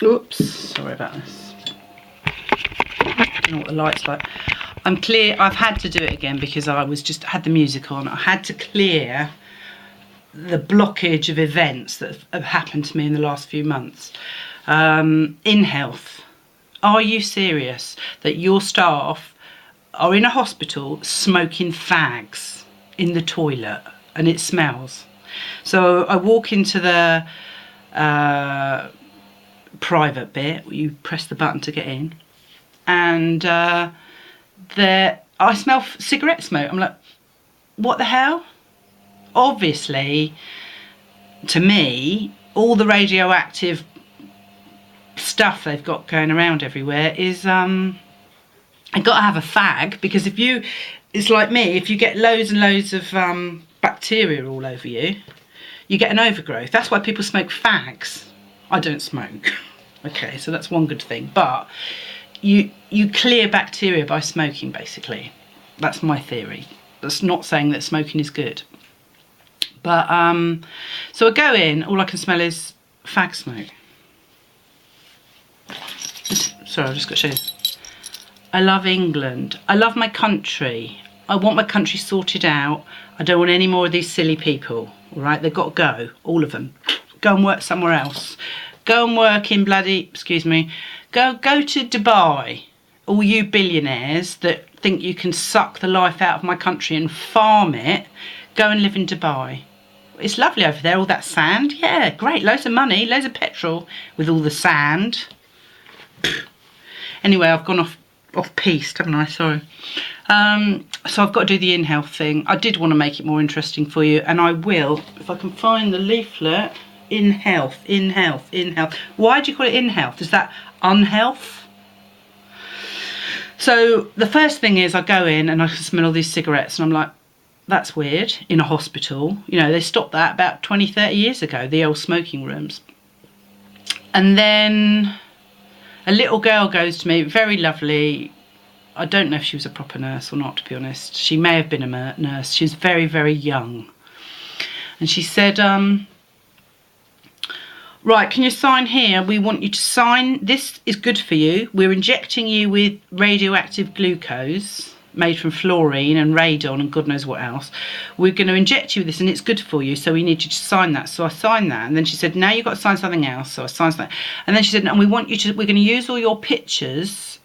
Oops, sorry about this. I don't know what the light's like. I'm clear. I've had to do it again because I was just had the music on. I had to clear the blockage of events that have happened to me in the last few months. In health, are you serious that your staff are in a hospital smoking fags in the toilet and it smells? So I walk into the private bit, you press the button to get in, and I smell cigarette smoke. I'm like, what the hell? Obviously, to me, all the radioactive stuff they've got going around everywhere is I've got to have a fag, because it's like me, if you get loads and loads of bacteria all over you, you get an overgrowth. That's why people smoke fags. I don't smoke. Okay, so that's one good thing. But you clear bacteria by smoking, basically. That's my theory. That's not saying that smoking is good. But so I go in, all I can smell is fag smoke. Sorry, I've just got to show you. I love England. I love my country. I want my country sorted out. I don't want any more of these silly people. All right, they've got to go, all of them. Go and work somewhere else. Go and work in bloody, excuse me, go to Dubai. All you billionaires that think you can suck the life out of my country and farm it, go and live in Dubai. It's lovely over there, all that sand. Yeah, great, loads of money, loads of petrol with all the sand. Anyway, I've gone off piste, haven't I? Sorry. So I've got to do the in-health thing. I did want to make it more interesting for you, and I will, if I can find the leaflet. In health, in health, in health. Why do you call it in health? Is that unhealth? So the first thing is I go in and I can smell all these cigarettes and I'm like, that's weird, in a hospital. You know, they stopped that about 20, 30 years ago, the old smoking rooms. And then a little girl goes to me, very lovely. I don't know if she was a proper nurse or not, to be honest. She may have been a nurse. She was very, very young. And she said, right, can you sign here? We want you to sign. This is good for you. We're injecting you with radioactive glucose made from fluorine and radon and God knows what else. We're going to inject you with this and it's good for you, so we need you to sign that. So I signed that, and then she said, now you've got to sign something else. So I signed that. And then she said, and we're going to use all your pictures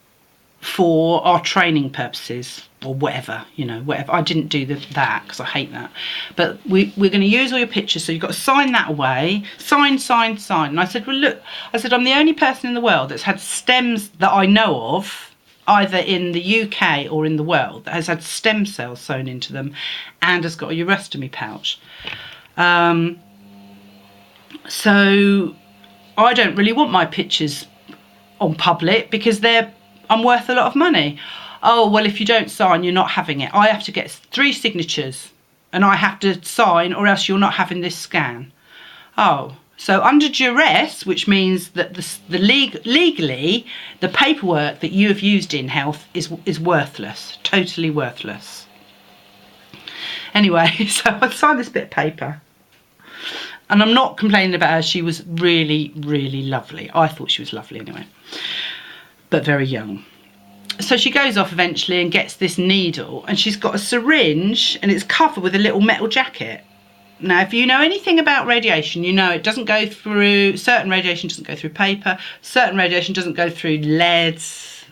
for our training purposes, or whatever, you know, whatever. I didn't do that because I hate that. But we're going to use all your pictures, so you've got to sign that away. Sign. And I said, well, look, I said, I'm the only person in the world that's had stems that I know of, either in the UK or in the world, that has had stem cells sewn into them and has got a urostomy pouch. So I don't really want my pictures on public because I'm worth a lot of money. Oh, well, if you don't sign, you're not having it. I have to get 3 signatures and I have to sign, or else you're not having this scan. Oh, so under duress, which means that legally, the paperwork that you have used in health is worthless, totally worthless. Anyway, so I signed this bit of paper. And I'm not complaining about her. She was really, really lovely. I thought she was lovely anyway, but very young. So she goes off eventually and gets this needle, and she's got a syringe and it's covered with a little metal jacket. Now, if you know anything about radiation, you know it doesn't go through, certain radiation doesn't go through paper, certain radiation doesn't go through leads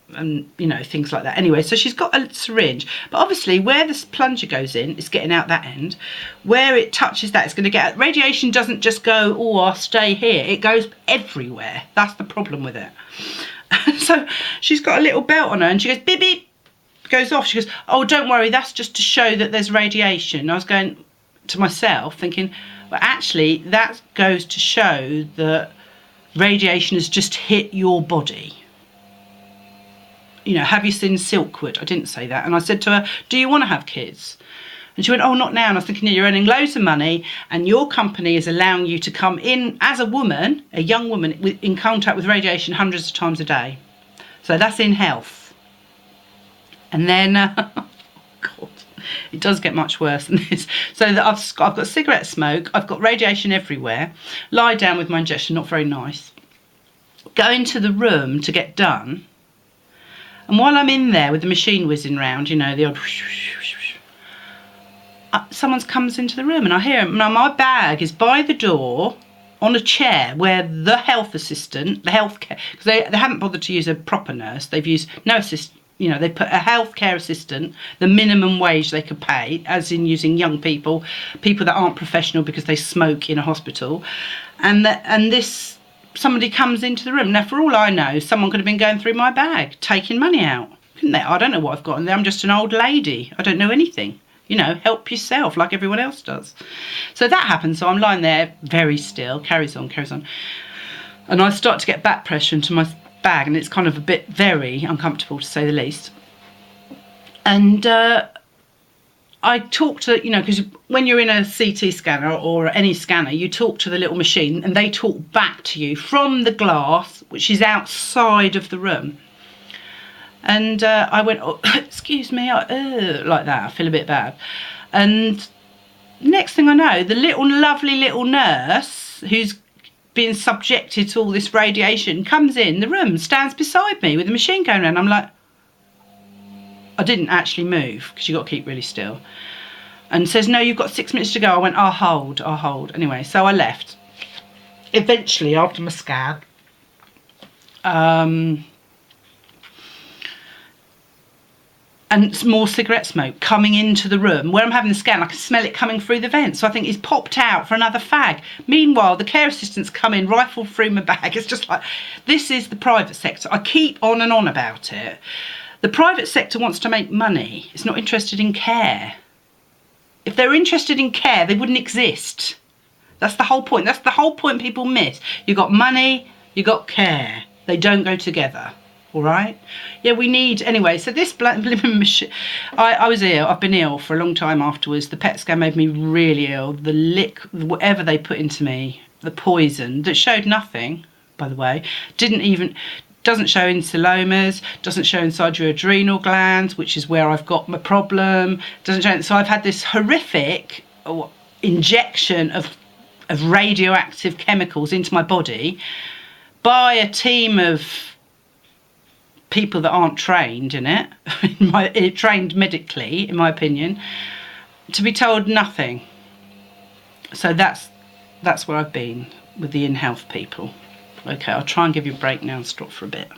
and, you know, things like that. Anyway, so she's got a syringe, but obviously where this plunger goes in, it's getting out that end. Where it touches that, it's going to get, radiation doesn't just go, oh, I'll stay here. It goes everywhere. That's the problem with it. So she's got a little belt on her and she goes, beep, beep, goes off. She goes, oh, don't worry, that's just to show that there's radiation. And I was going to myself thinking, well, actually, that goes to show that radiation has just hit your body. You know, have you seen Silkwood? I didn't say that. And I said to her, do you want to have kids? And she went, oh, not now. And I was thinking, yeah, you're earning loads of money and your company is allowing you to come in as a woman, a young woman, in contact with radiation hundreds of times a day. So that's in health. And then, God, It does get much worse than this. So that I've got cigarette smoke, I've got radiation everywhere, lie down with my injection, not very nice. Go into the room to get done, and while I'm in there with the machine whizzing round, you know, the odd someone comes into the room and I hear him. Now my bag is by the door on a chair where the health assistant, the healthcare, because they haven't bothered to use a proper nurse, they've used no assistant, you know, they put a healthcare assistant, the minimum wage they could pay, as in using young people, people that aren't professional because they smoke in a hospital, and this somebody comes into the room. Now for all I know, someone could have been going through my bag, taking money out, couldn't they? I don't know what I've got in there, I'm just an old lady, I don't know anything. You know, help yourself like everyone else does. So that happens. So I'm lying there very still, carries on. And I start to get back pressure into my bag, and it's kind of a bit very uncomfortable to say the least. And I talk to, you know, because when you're in a CT scanner or any scanner, you talk to the little machine and they talk back to you from the glass, which is outside of the room. And I went, oh, excuse me, like that. I feel a bit bad. And next thing I know, the lovely little nurse who's being subjected to all this radiation comes in the room, stands beside me with the machine going around. I'm like, I didn't actually move because you've got to keep really still. And says, no, you've got 6 minutes to go. I went, I'll hold. Anyway, so I left. Eventually, after my scan, and more cigarette smoke coming into the room where I'm having the scan. I can smell it coming through the vent. So I think he's popped out for another fag. Meanwhile, the care assistants come in, rifle through my bag. It's just like, this is the private sector. I keep on and on about it. The private sector wants to make money. It's not interested in care. If they were interested in care, they wouldn't exist. That's the whole point. That's the whole point people miss. You got money, you got care. They don't go together. All right, yeah, we need, anyway, so this blimmin' machine, I was ill, I've been ill for a long time afterwards. The PET scan made me really ill. Whatever they put into me, the poison, that showed nothing, by the way, doesn't show insulomas, doesn't show inside your adrenal glands, which is where I've got my problem, doesn't show, so I've had this horrific injection of radioactive chemicals into my body by a team of people that aren't trained in it, trained medically, in my opinion, to be told nothing. So that's where I've been with the in-health people. Okay, I'll try and give you a break now and stop for a bit.